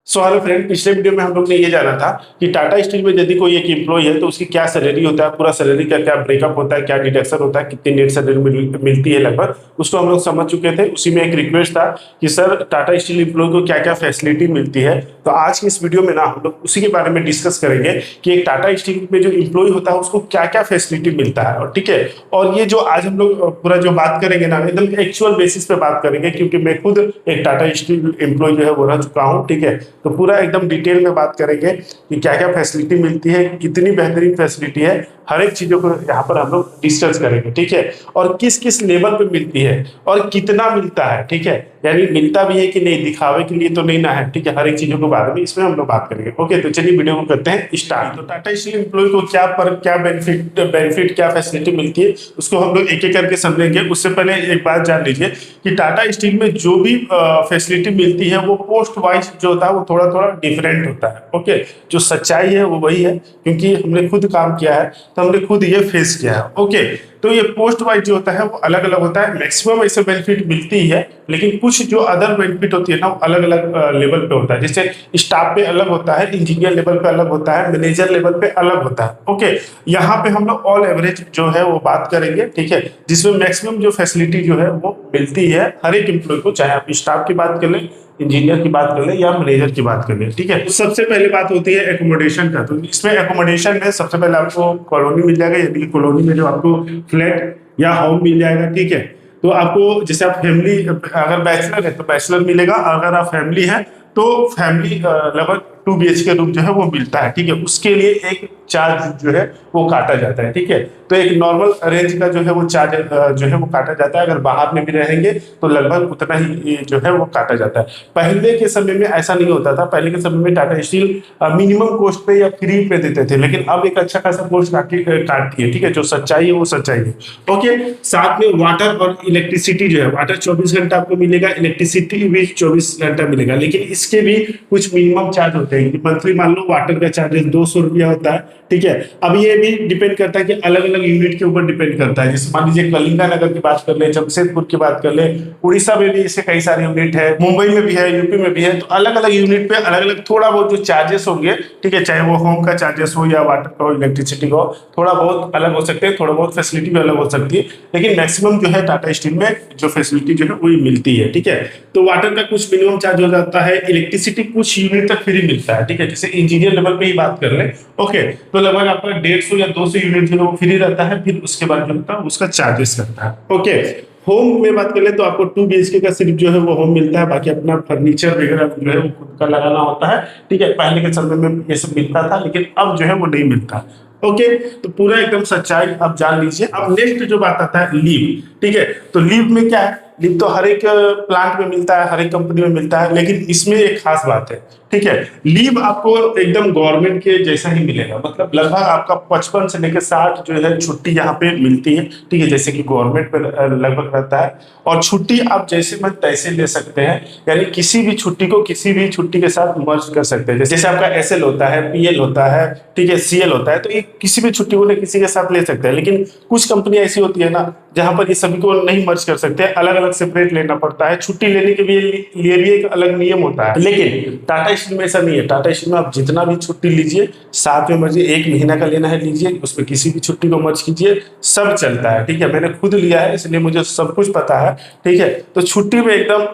So hello friend, पिछले video में हम लोग ने ये जाना था कि टाटा स्टील में यदि कोई एक एम्प्लॉय है तो उसकी क्या सैलरी होता है, पूरा सैलरी का क्या ब्रेकअप होता है, क्या डिडक्शन होता है, कितनी नेट सैलरी मिलती है लगभग, उसको हम लोग समझ चुके थे। उसी में एक रिक्वेस्ट था कि सर टाटा स्टील एम्प्लॉय को क्या क्या फैसिलिटी मिलती है। तो आज की इस वीडियो में ना हम लोग उसी के बारे में डिस्कस करेंगे कि एक टाटा स्टील में जो एम्प्लॉय होता है उसको क्या क्या फैसिलिटी मिलता है। और ठीक है, और ये जो आज हम लोग पूरा जो बात करेंगे ना एकदम एक्चुअल बेसिस पे बात करेंगे, क्योंकि मैं खुद एक टाटा स्टील एम्प्लॉय जो है वो रह चुका हूँ। ठीक है, तो पूरा एकदम डिटेल में बात करेंगे कि क्या क्या फैसिलिटी मिलती है, कितनी बेहतरीन फैसिलिटी है, हर एक चीजों को यहाँ पर हम लोग डिस्कस करेंगे। ठीक है, और किस किस लेवल पे मिलती है और कितना मिलता है। ठीक है, यानी मिलता भी है कि नहीं, दिखावे के लिए तो नहीं ना है। ठीक है, हर एक चीजों के बारे में इसमें हम लोग बात करेंगे। ओके, तो चलिए वीडियो को करते हैं स्टार्ट। तो टाटा स्टील एम्प्लॉय को क्या पर क्या बेनिफिट क्या फैसिलिटी मिलती है उसको हम लोग एक एक करके समझेंगे। उससे पहले एक बात जान लीजिए कि टाटा स्टील में जो भी फैसिलिटी मिलती है वो पोस्ट वाइज जो होता है वो थोड़ा थोड़ा डिफरेंट होता है। ओके, जो सच्चाई है वो वही है, क्योंकि हमने खुद काम किया है तो हमने खुद ये फेस किया है। ओके, तो ये पोस्ट वाइज जो होता है वो अलग अलग होता है। मैक्सिमम ऐसे बेनिफिट मिलती ही है, लेकिन कुछ जो अदर बेनिफिट होती है ना वो अलग अलग लेवल पे होता है। जैसे स्टाफ पे अलग होता है, इंजीनियर लेवल पे अलग होता है, मैनेजर लेवल पे अलग होता है। ओके, यहाँ पे हम लोग ऑल एवरेज जो है वो बात करेंगे। ठीक है, जिसमें मैक्सिमम जो फैसिलिटी जो है वो मिलती है हर एक एम्प्लॉय को, चाहे आप स्टाफ की बात कर लें, इंजीनियर की बात कर ले या मैनेजर की बात कर ले। ठीक है, तो सबसे पहले बात होती है एकोमोडेशन का। तो इसमें एकोमोडेशन में सबसे पहले आपको कॉलोनी मिल जाएगा, यानी कि कॉलोनी में जो आपको फ्लैट या होम मिल जाएगा। ठीक है, तो आपको जैसे आप फैमिली अगर बैचलर है तो बैचलर मिलेगा, अगर आप फैमिली है तो फैमिली लगभग 2 BHK रूम जो है वो मिलता है। ठीक है, उसके लिए एक चार्ज जो है वो काटा जाता है। ठीक है, तो एक नॉर्मल रेंज का जो है वो चार्ज जो है वो काटा जाता है। अगर बाहर में भी रहेंगे तो लगभग उतना ही जो है वो काटा जाता है। पहले के समय में ऐसा नहीं होता था। पहले के समय में टाटा स्टील मिनिमम कॉस्ट पे या फ्री पे देते थे, लेकिन अब एक अच्छा खासा कॉस्ट काटती है। ठीक है, जो सच्चाई है वो सच्चाई है। ओके, साथ में वाटर और इलेक्ट्रिसिटी जो है, वाटर 24 घंटा आपको मिलेगा, इलेक्ट्रिसिटी भी 24 घंटा मिलेगा, लेकिन इसके भी कुछ मिनिमम चार्ज होते हैं। मंथली मान लो वाटर का चार्जेस 200 रुपया होता है। ठीक है, अब ये भी डिपेंड करता है कि अलग अलग यूनिट के ऊपर डिपेंड करता है। जैसे मान लीजिए कलिंगा नगर की बात कर ले, जमशेदपुर की बात कर ले, उड़ीसा में भी इससे कई सारे यूनिट है, मुंबई में भी है, यूपी में भी है। तो अलग अलग यूनिट पे अलग अलग थोड़ा बहुत जो चार्जेस होंगे। ठीक है, चाहे वो होम का चार्जेस हो या वाटर का हो, इलेक्ट्रिसिटी का हो, थोड़ा बहुत अलग हो सकते हैं, थोड़ा बहुत फैसिलिटी भी अलग हो सकती है, लेकिन मैक्सिमम जो है टाटा स्टील में जो फैसिलिटी जो है वही मिलती है। ठीक है, तो वाटर का कुछ मिनिमम चार्ज हो जाता है, इलेक्ट्रिसिटी कुछ यूनिट तक फ्री मिलता है। ठीक है, जैसे इंजीनियर लेवल पे ही बात कर ले, ओके, तो लगभग आपका 150 या 200 यूनिट जो है वो फ्री रहता है। फिर उसके बाद जो होता है उसका चार्जेस करता है। ओके, होम में बात कर ले तो आपको 2 BHK का सिर्फ जो है वो होम मिलता है, बाकी अपना फर्नीचर वगैरह जो है वो खुद का लगाना होता है। ठीक है, पहले के समय में ये सब मिलता था, लेकिन अब जो है वो नहीं मिलता। ओके, तो पूरा एकदम सच्चाई आप जान लीजिए। अब नेक्स्ट जो बात आता है लीव। ठीक है, तो लीव में क्या है, लीव तो हर एक प्लांट में मिलता है, हर एक कंपनी में मिलता है, लेकिन इसमें एक खास बात है। ठीक है, लीव आपको एकदम गवर्नमेंट के जैसा ही मिलेगा, मतलब लगभग आपका 55 से लेकर 60 जो है छुट्टी यहाँ पे मिलती है। ठीक है, जैसे कि गवर्नमेंट पे लगभग रहता है, और छुट्टी आप जैसे मन तैसे ले सकते हैं, यानी किसी भी छुट्टी को किसी भी छुट्टी के साथ मर्ज कर सकते हैं। जैसे आपका SL होता है, PL होता है, ठीक है, CL होता है, तो ये किसी भी छुट्टी को किसी के साथ ले सकते हैं। लेकिन कुछ कंपनी ऐसी होती है ना जहां पर ये सभी को नहीं मर्ज कर सकते, अलग अलग सेपरेट लेना पड़ता है। छुट्टी लेने के लिए भी एक अलग नियम होता है, लेकिन टाटा स्टील में ऐसा नहीं है। टाटा स्टील में आप जितना भी छुट्टी लीजिए, साथ में मर्जी 1 महीना का लेना है लीजिए, उसमें किसी भी छुट्टी को मर्ज कीजिए, सब चलता है। ठीक है, मैंने खुद लिया है इसलिए मुझे सब कुछ पता है। ठीक है, तो छुट्टी में एकदम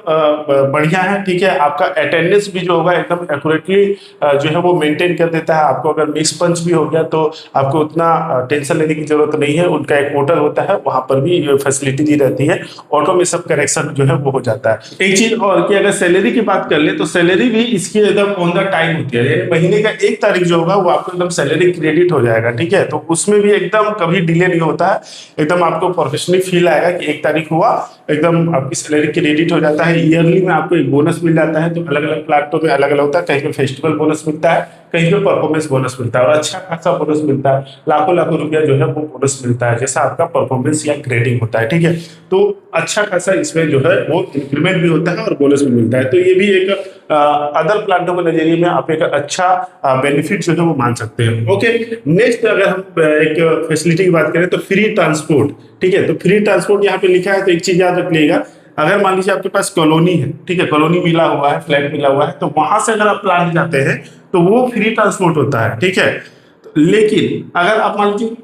बढ़िया है। ठीक है, आपका अटेंडेंस भी जो होगा एकदम एक्यूरेटली जो है वो मेंटेन कर देता है। आपको अगर मिक्स पंच भी हो गया तो आपको उतना टेंशन लेने की जरूरत नहीं है। उनका एक पोर्टल होता है, वहां पर भी फैसिलिटी दी रहती है, ऑटो में सब करेक्शन जो है वो हो जाता है। एक चीज और कि अगर सैलरी की बात कर ले तो सैलरी भी इसकी एकदम ऑन द टाइम होती है। महीने का 1 तारीख जो होगा वो आपको एकदम सैलरी क्रेडिट हो जाएगा। ठीक है, तो उसमें भी एकदम कभी डिले नहीं होता है, एकदम आपको प्रोफेशनली फील आएगा कि 1 तारीख हुआ, एकदम आपकी सैलरी क्रेडिट हो जाता है। ईयरली में आपको एक बोनस मिल जाता है, तो अलग अलग प्लाटों में अलग अलग होता है। कहीं पे फेस्टिवल बोनस मिलता है, कहीं पे परफॉर्मेंस बोनस मिलता है, और अच्छा खासा बोनस मिलता है, लाखों लाखों रुपया जो है वो बोनस मिलता है, जैसा आपका परफॉर्मेंस या ग्रेडिंग होता है। ठीक है, तो अच्छा खासा इसमें जो है वो इंक्रीमेंट भी होता है और बोनस भी मिलता है। तो ये भी एक अदर प्लांटों के नजरिए में आप एक अच्छा बेनिफिट जो है वो मान सकते हैं। ओके, नेक्स्ट अगर हम एक फैसिलिटी की बात करें तो फ्री ट्रांसपोर्ट। ठीक है, तो फ्री ट्रांसपोर्ट यहाँ पे लिखा है, तो एक चीज याद रख लीजिएगा, अगर मान लीजिए आपके पास कॉलोनी है, ठीक है, कॉलोनी मिला हुआ है, फ्लैट मिला हुआ है, तो वहां से अगर आप प्लांट जाते हैं तो वो फ्री ट्रांसपोर्ट होता है, ठीक है। लेकिन अगर आप मान लीजिए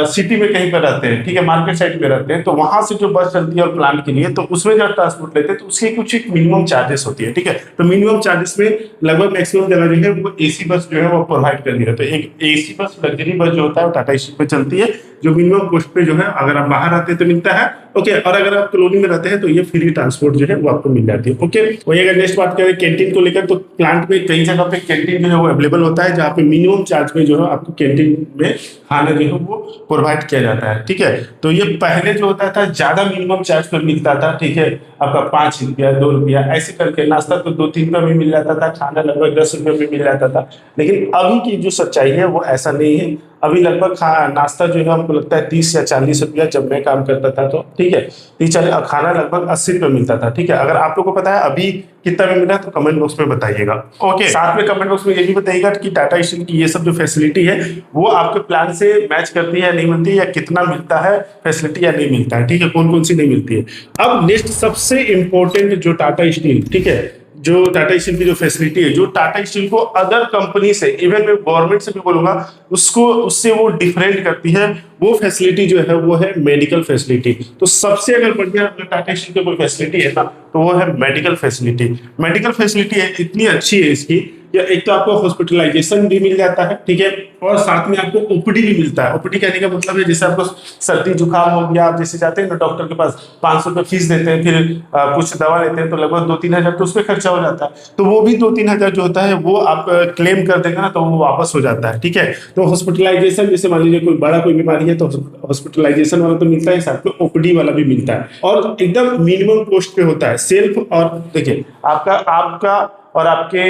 सिटी में कहीं पर रहते हैं, ठीक है, मार्केट साइड में रहते हैं, तो वहां से जो बस चलती है और प्लांट के लिए, तो उसमें जब ट्रांसपोर्ट लेते हैं तो उसकी कुछ एक मिनिमम चार्जेस होती है, ठीक है। तो मिनिमम चार्जेस में लगभग मैक्सिमम जगह जो है वो एसी बस जो है वो प्रोवाइड कर दिया। तो एक एसी बस, लग्जरी बस जो होता है वो टाटा स्टील पे चलती है, जो मिनिमम कॉस्ट पे जो है अगर आप बाहर आते हैं तो मिलता है, ओके। और अगर आप कॉलोनी में रहते हैं तो ये फ्री ट्रांसपोर्ट जो है वो आपको मिल जाती है, ओके। वही अगर नेक्स्ट बात करें कैंटीन को लेकर, तो प्लांट में कई जगह पे कैंटीन जो है वो अवेलेबल होता है, जहाँ पे मिनिमम चार्ज में जो है आपको कैंटीन में खाना जो है वो प्रोवाइड किया जाता है, ठीक है। तो ये पहले जो होता था ज्यादा मिनिमम चार्ज पर मिलता था, ठीक है, आपका 5 रुपया 2 रुपया ऐसे करके, नाश्ता तो 2-3 रुपये में मिल जाता था, खाना लगभग 10 रुपये में मिल जाता था। लेकिन अभी की जो सच्चाई है वो ऐसा नहीं है। अभी लगभग नाश्ता जो है हमको लगता है 30 या 40 रुपया, जब मैं काम करता था तो, ठीक है, 30-40, खाना लगभग 80 रुपये मिलता था, ठीक है। अगर आप लोगों को पता है अभी कितना में मिला तो कमेंट बॉक्स में बताइएगा, ओके। साथ में कमेंट बॉक्स में ये भी बताइएगा कि टाटा स्टील की ये सब जो फैसिलिटी है वो आपके प्लान से मैच करती है या नहीं मिलती है, या कितना मिलता है फैसिलिटी या नहीं मिलता है, ठीक है, कौन कौन सी नहीं मिलती है। अब नेक्स्ट सबसे इंपॉर्टेंट जो टाटा स्टील, ठीक है, जो टाटा स्टील की जो फैसिलिटी है, जो टाटा स्टील को अदर कंपनी से, इवन मैं गवर्नमेंट से भी बोलूंगा, उसको उससे वो डिफरेंट करती है, वो फैसिलिटी जो है वो है मेडिकल फैसिलिटी। तो सबसे अगर बढ़िया टाटा स्टील की कोई फैसिलिटी है ना तो वो है मेडिकल फैसिलिटी। मेडिकल फैसिलिटी इतनी अच्छी है इसकी, या एक तो आपको हॉस्पिटलाइजेशन भी मिल जाता है, ठीक है, और साथ में आपको ओपीडी भी मिलता है। ओपीडी कहने का मतलब है जैसे आपको सर्दी जुकाम हो गया, आप जैसे जाते हैं ना डॉक्टर के पास, 500 रुपये फीस देते हैं, फिर कुछ दवा लेते हैं तो लगभग 2-3 हजार तो उसमें खर्चा हो जाता है। तो वो भी 2-3 हजार जो होता है वो आप क्लेम कर देंगे ना तो वो वापस हो जाता है, ठीक है। तो हॉस्पिटलाइजेशन, जैसे मान लीजिए कोई बड़ा कोई बीमारी है तो हॉस्पिटलाइजेशन वाला तो मिलता है, साथ में ओपीडी वाला भी मिलता है, और एकदम मिनिमम कॉस्ट पे होता है, सेल्फ। और देखिए आपका और आपके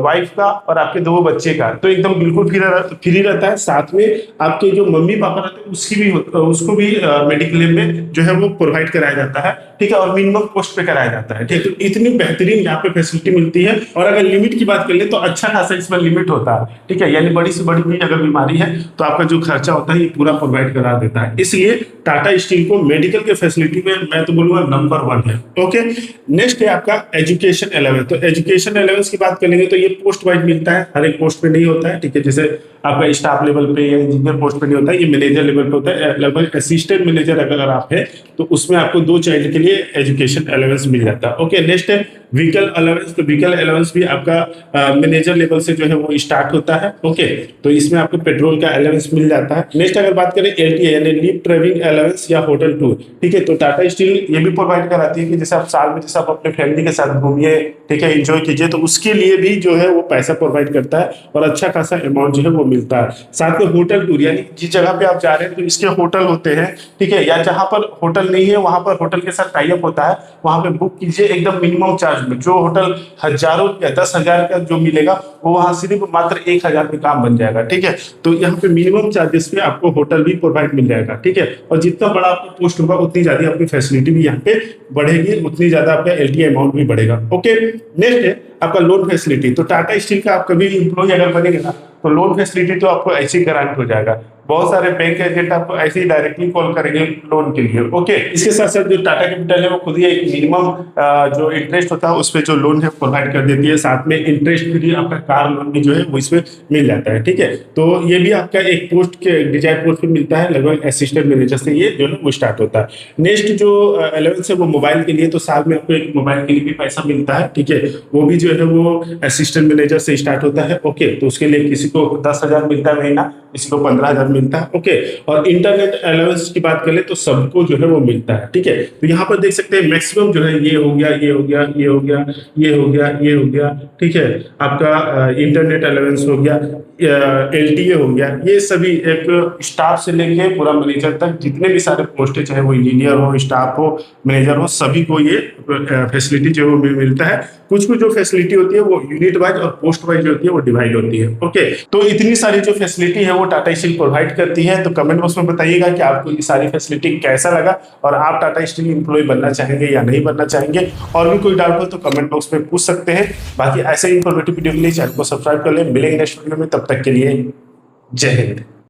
वाइफ का और आपके 2 बच्चे का तो एकदम बिल्कुल फ्री रहता है। साथ में आपके जो मम्मी पापा रहते हैं उसको भी मेडिक्लेम में जो है वो प्रोवाइड कराया जाता है, ठीक है, और मिनिमम कॉस्ट पे कराया जाता है, ठीक है। तो इतनी बेहतरीन यहाँ पे फैसिलिटी मिलती है। और अगर लिमिट की बात कर ले तो अच्छा खासा इसमें लिमिट होता है, ठीक है, यानी बड़ी से बड़ी भी अगर बीमारी है तो आपका जो खर्चा होता है ये पूरा प्रोवाइड करा देता है। इसलिए टाटा स्टील को मेडिकल के फैसिलिटी में मैं तो बोलूंगा नंबर 1 है, ओके। नेक्स्ट है आपका एजुकेशन अलाउंस। तो एजुकेशन अलाउंस की बात करेंगे तो ये पोस्ट वाइज मिलता है, हर एक पोस्ट पे नहीं होता है, ठीक है। जैसे आपका स्टाफ लेवल पे या इंजीनियर पोस्ट पे नहीं होता है, ये मैनेजर लेवल पे होता है। लगभग असिस्टेंट मैनेजर अगर आप है तो उसमें आपको 2 चाइल्ड के लिए एजुकेशन अलाउंस मिल जाता है, ओके। नेक्स्ट है व्हीकल अलाउंस। तो व्हीकल अलाउंस भी आपका मैनेजर लेवल से जो है वो स्टार्ट होता है, ओके। तो इसमें आपको पेट्रोल का अलाउंस मिल जाता है। नेक्स्ट अगर बात करें एलटीए यानी लीव ट्रैवलिंग अलाउंस या होटल टूर, ठीक है, तो टाटा स्टील ये भी प्रोवाइड कराती है कि जैसे आप साल में जैसे आप अपने फैमिली के साथ घूमिए, ठीक है, एंजॉय कीजिए, तो उसके लिए भी जो है वो पैसा प्रोवाइड करता है और अच्छा खासा अमाउंट जो है वो मिलता है। साथ में होटल टूर, यानी जिस जगह पे आप जा रहे हैं तो इसके होटल होते हैं, ठीक है, या जहां पर होटल नहीं है वहां पर होटल के साथ टाई अप होता है, वहां पे बुक कीजिए एकदम मिनिमम चार्ज में। जो होटल हजारों या 10,000 का जो मिलेगा वो वहां सिर्फ मात्र 1,000 में काम बन जाएगा, ठीक है। तो यहाँ पे मिनिमम चार्जेस पे आपको होटल भी प्रोवाइड मिल जाएगा, ठीक है। और जितना बड़ा आपका पोस्ट होगा उतनी ज्यादा आपकी फैसिलिटी भी यहाँ पे बढ़ेगी, उतनी ज्यादा आपका एलटीए अमाउंट भी बढ़ेगा, ओके। नेक्स्ट है आपका लोन फैसिलिटी। तो टाटा स्टील का आप कभी इंप्लॉय अगर बनेंगे ना तो लोन फैसिलिटी तो आपको ऐसे ही गारंट हो जाएगा। बहुत सारे बैंक एजेंट आपको ऐसे ही डायरेक्टली कॉल करेंगे लोन के लिए, ओके। इसके साथ साथ जो टाटा कैपिटल है वो खुद ही एक मिनिमम जो इंटरेस्ट होता है उस पर जो लोन है प्रोवाइड कर देती है। साथ में इंटरेस्ट फ्री आपका कार लोन भी जो है वो इसमें मिल जाता है, ठीक है। तो ये भी आपका एक पोस्ट के डिजायर पोस्ट पे मिलता है, लगभग असिस्टेंट मैनेजर से ये जो है वो स्टार्ट होता है। नेक्स्ट जो अलाउंस है वो मोबाइल के लिए, तो साल में आपको एक मोबाइल के लिए भी पैसा मिलता है, ठीक है। वो भी जो है वो असिस्टेंट मैनेजर से स्टार्ट होता है, ओके। तो उसके लिए किसी को 10,000 मिलता है महीना, किसी को 15,000 मिलता है, ओके। और इंटरनेट अलाउंस की बात करें तो सबको जो है वो मिलता है, ठीक है। तो यहाँ पर देख सकते हैं मैक्सिमम जो है ये हो गया, ये हो गया, ये हो गया, ये हो गया, ये हो गया, ठीक है। आपका इंटरनेट अलाउंस हो गया, एलटीए हो गया, ये सभी एक स्टाफ से लेके पूरा मैनेजर तक जितने भी सारे पोस्ट है, चाहे वो इंजीनियर हो, स्टाफ हो, मैनेजर हो, सभी को ये फैसिलिटी जो है मिलता है। कुछ कुछ जो फैसिलिटी होती है वो यूनिट वाइज और पोस्ट वाइज जो होती है वो डिवाइड होती है, ओके। तो इतनी सारी जो फैसिलिटी है वो टाटा स्टील प्रोवाइड करती है। तो कमेंट बॉक्स में बताइएगा कि आपको ये सारी फैसिलिटी कैसा लगा और आप टाटा स्टील एम्प्लॉय बनना चाहेंगे या नहीं बनना चाहेंगे। और भी कोई डाउट हो तो कमेंट बॉक्स में पूछ सकते हैं। बाकी ऐसे इंफॉर्मेटिव वीडियो के लिए चैनल को सब्सक्राइब कर ले। मिलेंगे नेक्स्ट वीडियो में, तब तक के लिए जय हिंद।